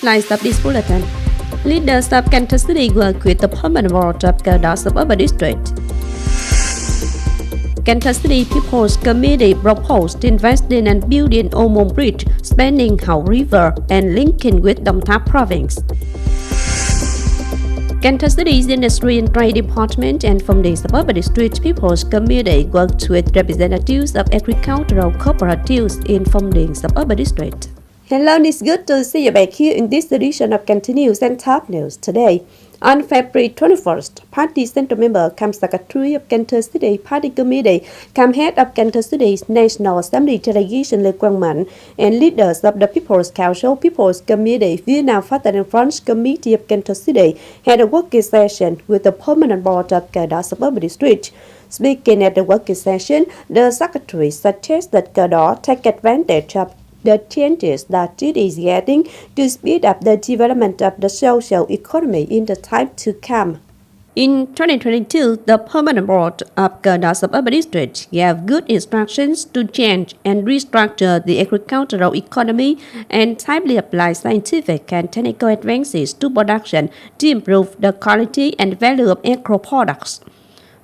Headlines of this bulletin. Leaders of Cần Thơ City will quit the permanent board of Cần Suburban District. Cần Thơ City People's Committee proposed investing and building Ô Môn Bridge spanning Hậu River and linking with Đồng Tháp province. Cần Thơ City's Industry and Trade Department and Phong Điền Suburban District People's Committee worked with representatives of agricultural cooperatives in Phong Điền Suburban District. Hello, it's good to see you back here in this edition of Cần Thơ News and Top News. Today, on February 21st, Party Central Member, come Secretary of Cần Thơ City Party Committee, come Head of Cần Thơ City's National Assembly Delegation Lê Quang Mạnh, and leaders of the People's Council, People's Committee, Vietnam Phát and French Committee of Cần Thơ City had a working session with the permanent board of Cần Suburban District. Speaking at the working session, the Secretary suggests that Cần take advantage of the changes that it is getting to speed up the development of the social economy in the time to come. In 2022, the permanent board of Cần Suburban District gave good instructions to change and restructure the agricultural economy and timely apply scientific and technical advances to production to improve the quality and value of agro products.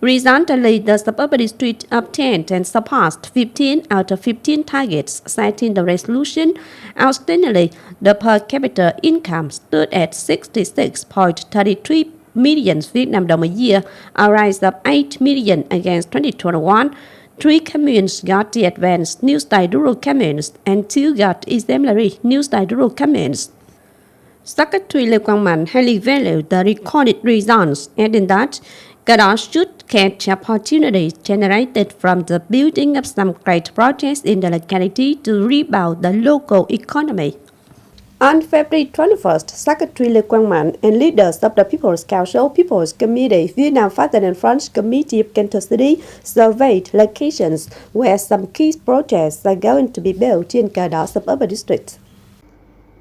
Resultantly, the Suburban District obtained and surpassed 15 out of 15 targets set in the resolution. Outstandingly, the per capita income stood at 66.33 million Vietnam dong a year, a rise of 8 million against 2021. 3 communes got the advanced new style rural communes and 2 got exemplary new style rural communes. Secretary Lê Quang Mạnh highly valued the recorded results, adding that Cần should catch opportunities generated from the building of some great projects in the locality to rebound the local economy. On February 21st, Secretary Lê Quang Mạnh and leaders of the People's Council, People's Committee, Vietnam Phát and French Committee of Cần Thơ City surveyed locations where some key projects are going to be built in Cần Suburban District.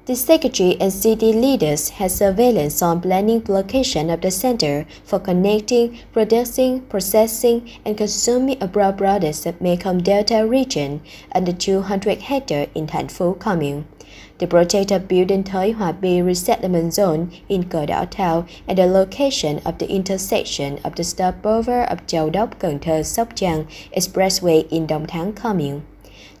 The Secretary and city leaders had surveillance on planning location of the center for connecting, producing, processing, and consuming abroad products of Mekong Delta region under 200 hectares in Thành commune. The project of building Thời Hòa B resettlement zone in Cần Town and the location of the intersection of the stopover of Châu Đốc Cần Thơ Sóc Trăng Expressway in Đồng Tháp commune.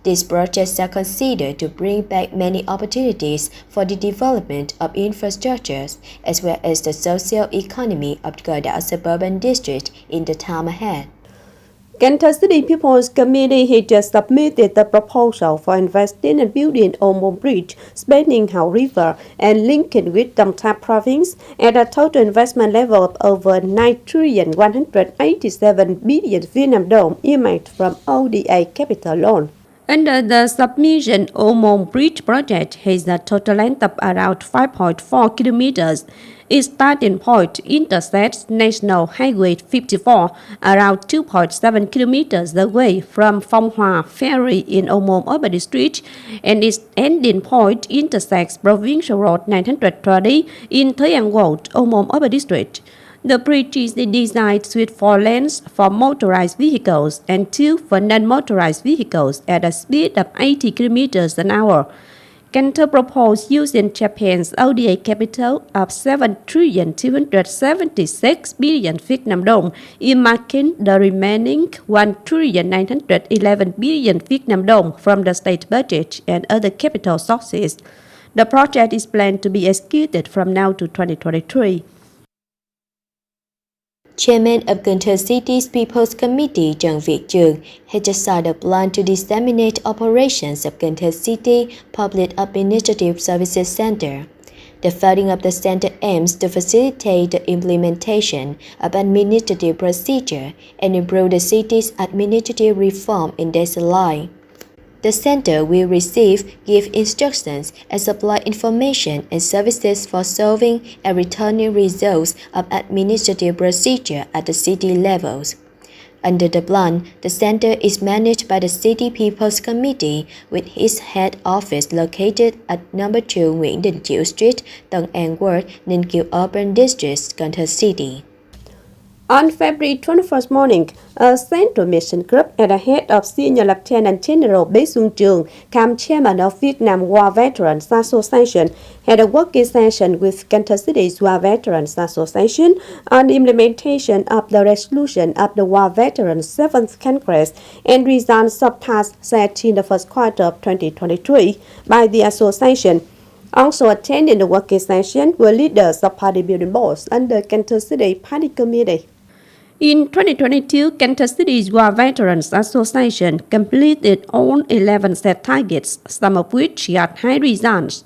These projects are considered to bring back many opportunities for the development of infrastructures as well as the social economy of Cần Suburban District in the time ahead. Cần Thơ City People's Committee had just submitted the proposal for investing and building Ô Môn Bridge spanning Hậu River and linking with Đồng Tháp province at a total investment level of over 9,187 billion Vietnam dong earmarked from ODA capital loan. Under the submission, Ô Môn Bridge project has a total length of around 5.4 kilometers. Its starting point intersects National Highway 54, around 2.7 kilometers away from Phong Hòa Ferry in Ô Môn Urban District, and its ending point intersects Provincial Road 930 in Thời Road, Ô Môn Urban District. The bridge is designed with 4 lanes for motorized vehicles and 2 for non-motorized vehicles at a speed of 80 kilometers an hour. Cần Thơ proposed using Japan's ODA capital of 7,276 billion Vietnam dong, earmarking the remaining 1,911 billion Vietnam dong from the state budget and other capital sources. The project is planned to be executed from now to 2023. Chairman of Cần Thơ City's People's Committee Trần Việt Trường has just signed a plan to disseminate operations of Cần Thơ City Public Administrative Services Center. The founding of the center aims to facilitate the implementation of administrative procedure and improve the city's administrative reform in daily life. The center will receive, give instructions, and supply information and services for solving and returning results of administrative procedure at the city levels. Under the plan, the center is managed by the City People's Committee with its head office located at number 2 Nguyễn Đình Chiểu Street, Tân An Ward, Ninh Kiều Urban District, Cần Thơ City. On February 21st morning, a Central Mission Group at the head of Senior Lieutenant General Bae Sung-Jung, CAM Chairman of Vietnam War Veterans Association, had a working session with Cần Thơ City's War Veterans Association on the implementation of the resolution of the War Veterans 7th Congress and results of tasks set in the first quarter of 2023 by the association. Also attending the working session were leaders of party building boards under Cần Thơ City Party Committee. In 2022, Cần Thơ City's War Veterans Association completed all 11 set targets, some of which got high results.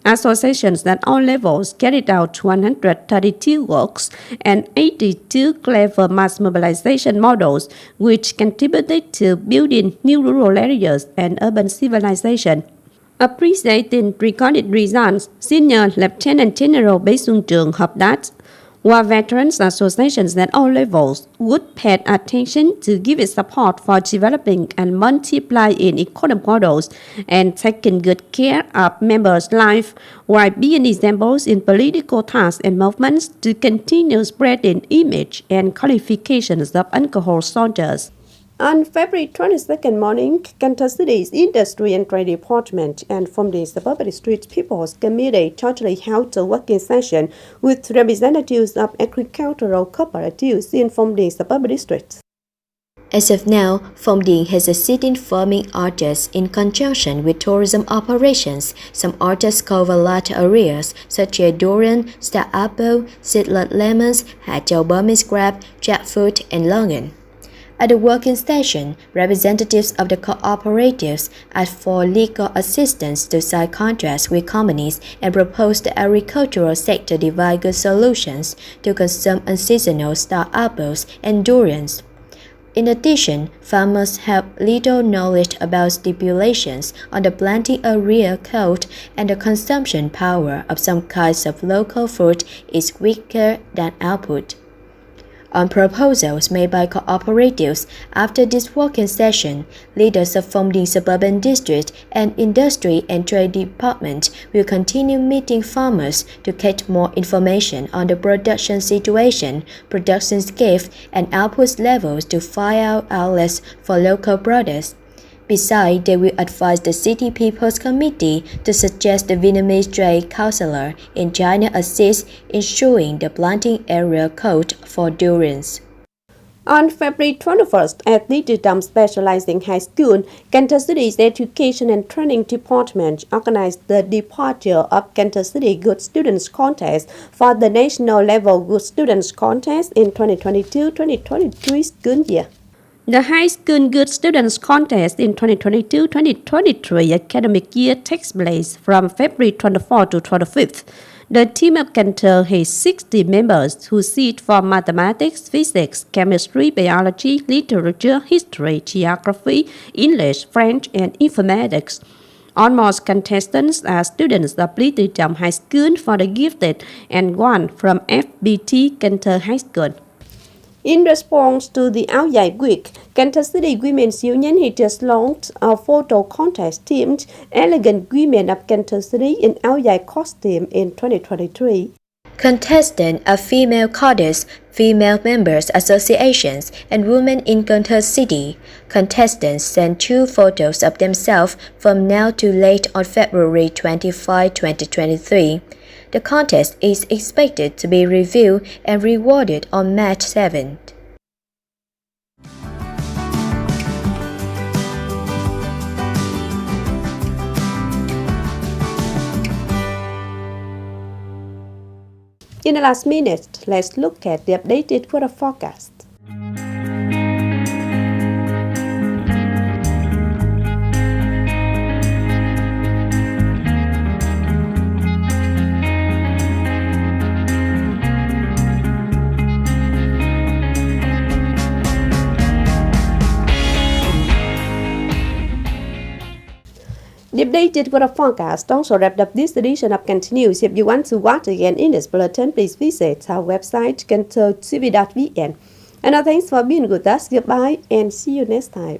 Associations at all levels carried out 132 works and 82 clever mass mobilization models, which contributed to building new rural areas and urban civilization. Appreciating recorded results, Senior Lieutenant General Bae Sung-Jung hoped that War Veterans Associations at all levels would pay attention to give it support for developing and multiplying economic models and taking good care of members' lives while being examples in political tasks and movements to continue spreading image and qualifications of alcohol soldiers. On February 22nd morning, Cần Thơ City's Industry and Trade Department and Phong Điền Suburban District People's Committee jointly held a working session with representatives of agricultural cooperatives in Phong Điền Suburban District. As of now, Phong Điền has a seed farming artist in conjunction with tourism operations. Some artists cover large areas such as durian, star apple, seedless lemons, hạt châu Burmese crab, jackfruit, and longan. At the working session, representatives of the cooperatives asked for legal assistance to sign contracts with companies and proposed the agricultural sector divide good solutions to consume unseasonal star apples and durians. In addition, farmers have little knowledge about stipulations on the planting area code, and the consumption power of some kinds of local fruit is weaker than output. On proposals made by cooperatives after this working session, leaders of Phong Điền Suburban District and Industry and Trade Department will continue meeting farmers to get more information on the production situation, production scale, and output levels to find out outlets for local products. Besides, they will advise the City People's Committee to suggest the Vietnamese trade counselor in China assist ensuring the planting area code for durians. On February 21st, at the Dumb Specializing High School, Cần Thơ City's Education and Training Department organized the departure of Cần Thơ City Good Students Contest for the National Level Good Students Contest in 2022-2023 school year. The High School Good Students Contest in 2022-2023 academic year takes place from February 24 to 25th. The team of Cần Thơ has 60 members who sit for mathematics, physics, chemistry, biology, literature, history, geography, English, French, and informatics. Almost contestants are students of Lý Trọng High School for the gifted and one from FBT Cần Thơ High School. In response to the Áo Dài Week, Cần Thơ City Women's Union has just launched a photo contest themed Elegant Women of Cần Thơ City in Áo Dài costume in 2023. Contestants are female cadets, female members associations, and women in Cần Thơ City. Contestants send 2 photos of themselves from now to late on February 25, 2023. The contest is expected to be reviewed and rewarded on March 7th. In the last minute, let's look at the updated weather forecast. The updated weather forecast also wrapped up this edition of Cần Thơ News. If you want to watch again in this bulletin, please visit our website kênthtotv.vn. And now thanks for being with us. Goodbye and see you next time.